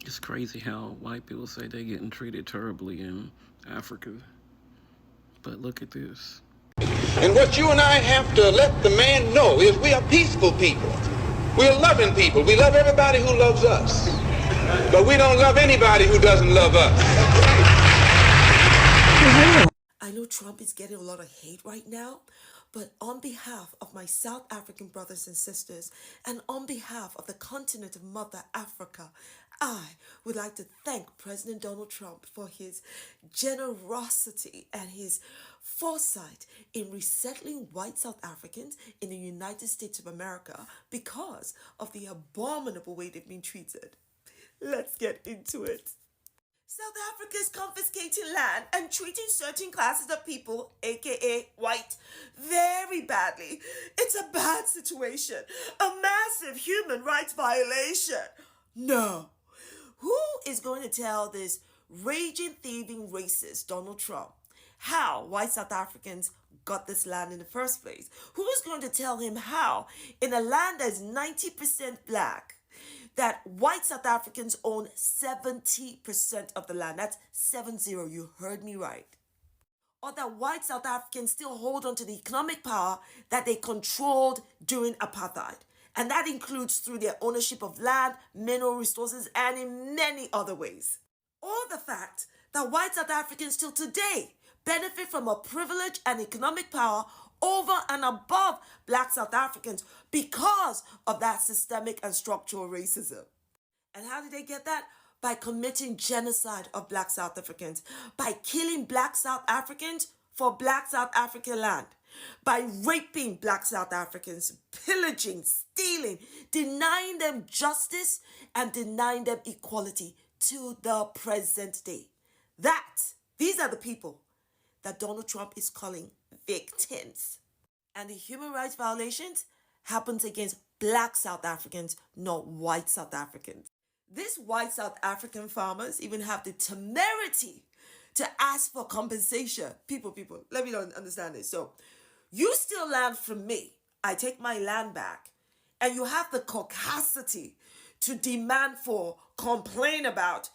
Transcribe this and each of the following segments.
It's crazy how white people say they're getting treated terribly in Africa. But look at this. And what you and I have to let the man know is we are peaceful people. We are loving people. We love everybody who loves us. But we don't love anybody who doesn't love us. I know Trump is getting a lot of hate right now, but on behalf of my South African brothers and sisters, and on behalf of the continent of Mother Africa, I would like to thank President Donald Trump for his generosity and his foresight in resettling white South Africans in the United States of America because of the abominable way they've been treated. Let's get into it. South Africa is confiscating land and treating certain classes of people, aka white, very badly. It's a bad situation, a massive human rights violation. No. Who is going to tell this raging, thieving racist Donald Trump how white South Africans got this land in the first place? Who is going to tell him how, in a land that is 90% black, that white South Africans own 70% of the land? That's 70, you heard me right. Or that white South Africans still hold on to the economic power that they controlled during apartheid. And that includes through their ownership of land, mineral resources, and in many other ways. Or the fact that white South Africans still today benefit from a privilege and economic power over and above black South Africans because of that systemic and structural racism. And how did they get that? By committing genocide of black South Africans, by killing black South Africans for black South African land, by raping black South Africans, pillaging, stealing, denying them justice and denying them equality to the present day. These are the people that Donald Trump is calling victims. And the human rights violations happens against black South Africans, not white South Africans. These white South African farmers even have the temerity to ask for compensation. People, let me understand this. So, you steal land from me, I take my land back, and you have the caucasity to demand for, complain about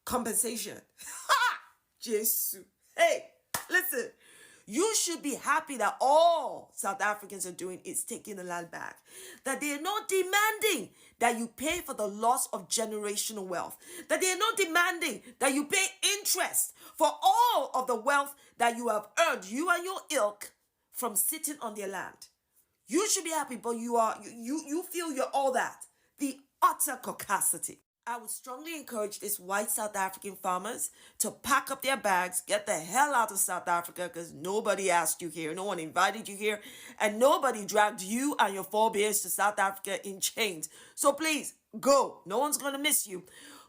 compensation. Ha! Jesus. Hey, listen. You should be happy that all South Africans are doing is taking the land back. That they are not demanding that you pay for the loss of generational wealth. That they are not demanding that you pay interest for all of the wealth that you have earned, you and your ilk, from sitting on their land. You should be happy, but you feel you're all that. The utter caucasity. I would strongly encourage these white South African farmers to pack up their bags, get the hell out of South Africa, because nobody asked you here, no one invited you here, and nobody dragged you and your forebears to South Africa in chains. So please, go. No one's going to miss you.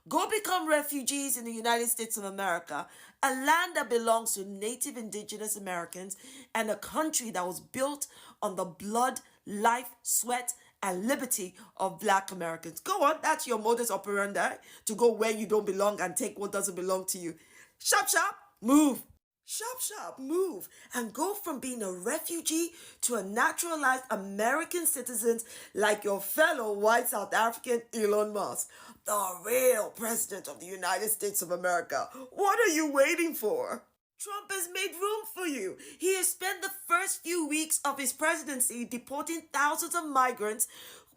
Go become refugees in the United States of America, a land that belongs to Native Indigenous Americans and a country that was built on the blood, life, sweat, and liberty of black Americans. Go on, that's your modus operandi, to go where you don't belong and take what doesn't belong to you. Shop, move. Shop, move, and go from being a refugee to a naturalized American citizen like your fellow white South African Elon Musk, the real president of the United States of America. What are you waiting for? Trump has made room for you. He has spent the first few weeks of his presidency deporting thousands of migrants,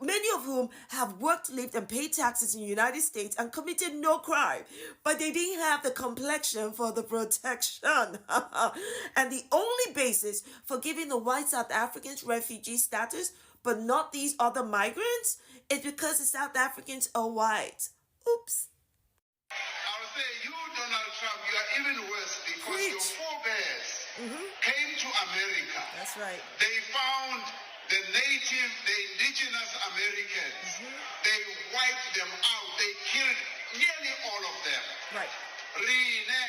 many of whom have worked, lived, and paid taxes in the United States and committed no crime. But they didn't have the complexion for the protection. And the only basis for giving the white South Africans refugee status, but not these other migrants, is because the South Africans are white. Oops. I would say you, Donald Trump, you are even worse because your forebears came to America. That's right. They found the indigenous Americans. They wiped them out. They killed nearly all of them. Right. Rine,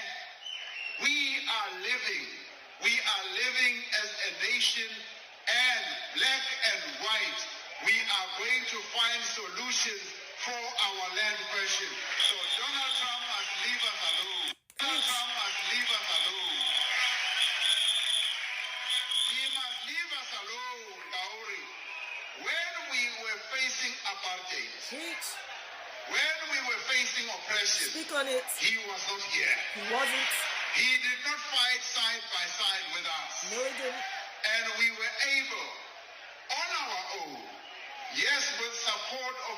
we are living as a nation, and black and white, we are going to find solutions for our land question. So Donald Trump must leave us alone. Donald Trump must leave us alone. He must leave us alone, Gauri. When we were facing apartheid, when we were facing fighting oppression, Speak on it. he was not here. He wasn't. He did not fight side by side with us. No, he didn't. And we were able, on our own, yes, with support of